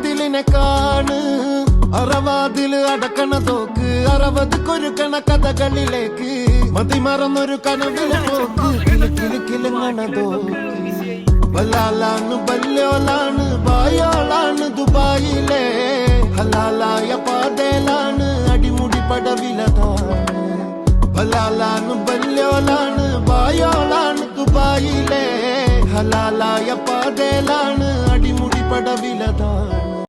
മതിലിനെ കാണ് അറവാതില് അടക്കണ തോക്ക് 60 കൊരുക്കണ കഥകളിലേക്ക് മതിമറന്നൊരു കനവിലെ പോക്ക് കിലുക്കിലുങ്ങണ തോക്ക് ബലാലാണ് ബല്യോലാണ് ബായോളാണ് ദുബായിലെ ഹലാലായ പാതയിലാണ് അടിമുടി പടവിലതാണ് ബലാലാണ് ബല്യോലാണ് ബായോളാണ് ദുബായിലെ ഹലാലായ പാതയിലാണ് അടിമുടി പടവിലതാണ്